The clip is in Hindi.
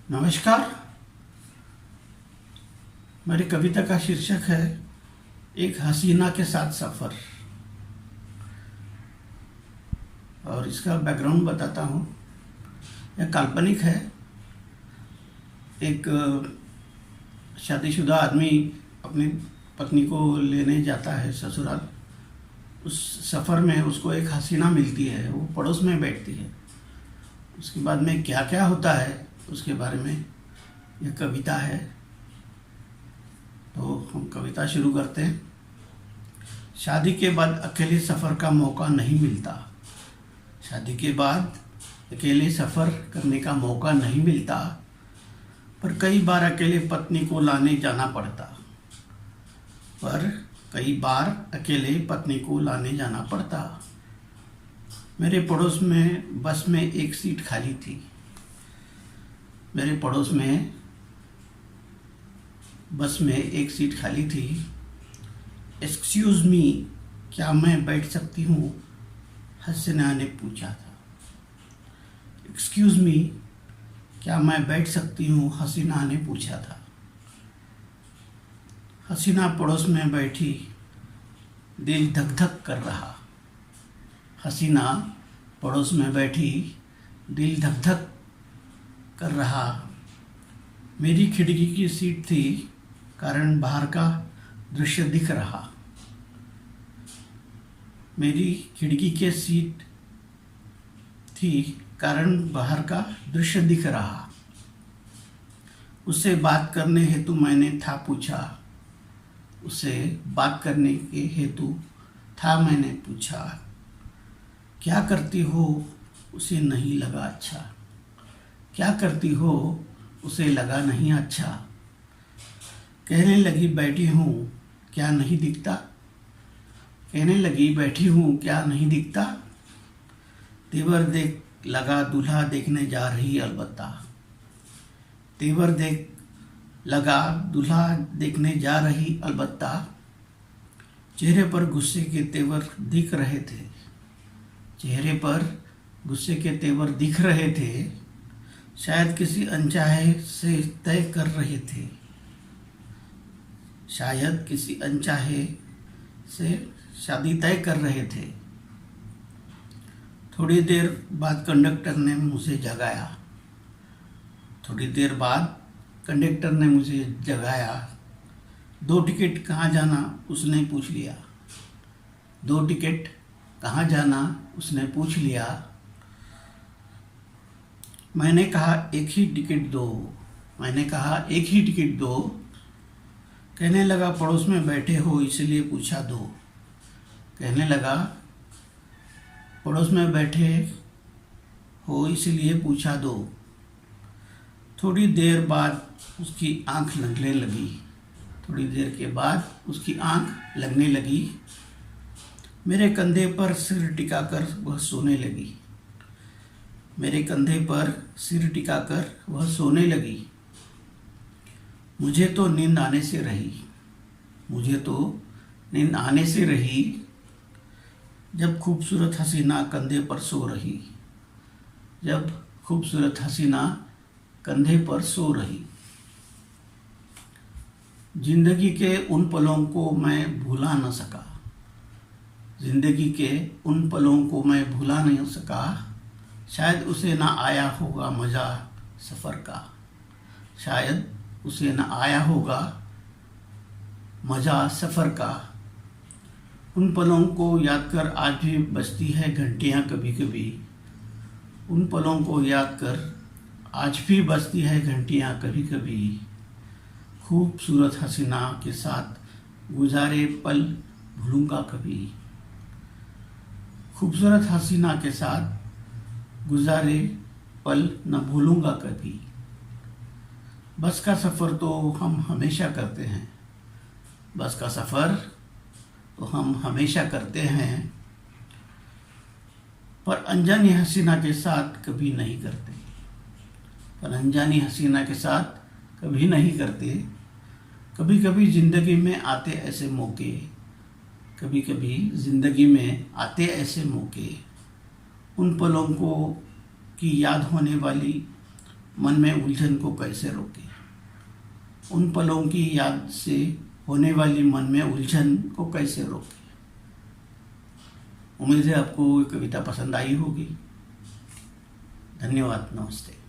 नमस्कार। मेरी कविता का शीर्षक है एक हसीना के साथ सफ़र। और इसका बैकग्राउंड बताता हूँ। यह काल्पनिक है। एक शादीशुदा आदमी अपनी पत्नी को लेने जाता है ससुराल। उस सफ़र में उसको एक हसीना मिलती है, वो पड़ोस में बैठती है। उसके बाद में क्या क्या होता है उसके बारे में यह कविता है। तो हम कविता शुरू करते हैं। शादी के बाद अकेले सफ़र का मौका नहीं मिलता। शादी के बाद अकेले सफ़र करने का मौका नहीं मिलता, पर कई बार अकेले पत्नी को लाने जाना पड़ता। मेरे पड़ोस में बस में एक सीट खाली थी। एक्सक्यूज़ मी, क्या मैं बैठ सकती हूँ? हसीना ने पूछा था। एक्सक्यूज़ मी, क्या मैं बैठ सकती हूँ? हसीना ने पूछा था। हसीना पड़ोस में बैठी, दिल धक धक कर रहा। हसीना पड़ोस में बैठी, दिल धक धक कर रहा। मेरी खिड़की की सीट थी, कारण बाहर का दृश्य दिख रहा। मेरी खिड़की के सीट थी, कारण बाहर का दृश्य दिख रहा। उससे बात करने हेतु मैंने था पूछा। मैंने पूछा, क्या करती हो? उसे नहीं लगा अच्छा। क्या करती हो? उसे लगा नहीं अच्छा। कहने लगी बैठी हूँ, क्या नहीं दिखता? तेवर देख लगा दूल्हा देखने जा रही अलबत्ता। चेहरे पर गुस्से के तेवर दिख रहे थे। शायद किसी अनचाहे से शादी तय कर रहे थे। थोड़ी देर बाद कंडक्टर ने मुझे जगाया। 2 टिकट कहाँ जाना? उसने पूछ लिया। मैंने कहा एक ही टिकट दो। कहने लगा पड़ोस में बैठे हो इसलिए पूछा दो। थोड़ी देर बाद उसकी आंख लगने लगी। मेरे कंधे पर सिर टिकाकर वह सोने लगी। मुझे तो नींद आने से रही जब खूबसूरत हसीना कंधे पर सो रही। जिंदगी के उन पलों को मैं भुला न सका। शायद उसे न आया होगा मजा सफ़र का। उन पलों को याद कर आज भी बजती है घंटियाँ कभी कभी। खूबसूरत हसीना के साथ गुजारे पल न भूलूंगा कभी। बस का सफ़र तो हम हमेशा करते हैं, पर अनजानी हसीना के साथ कभी नहीं करते। कभी कभी जिंदगी में आते ऐसे मौके, उन पलों को की याद होने वाली मन में उलझन को कैसे रोके। उन पलों की याद से होने वाली मन में उलझन को कैसे रोके। उम्मीद है आपको ये कविता पसंद आई होगी। धन्यवाद, नमस्ते।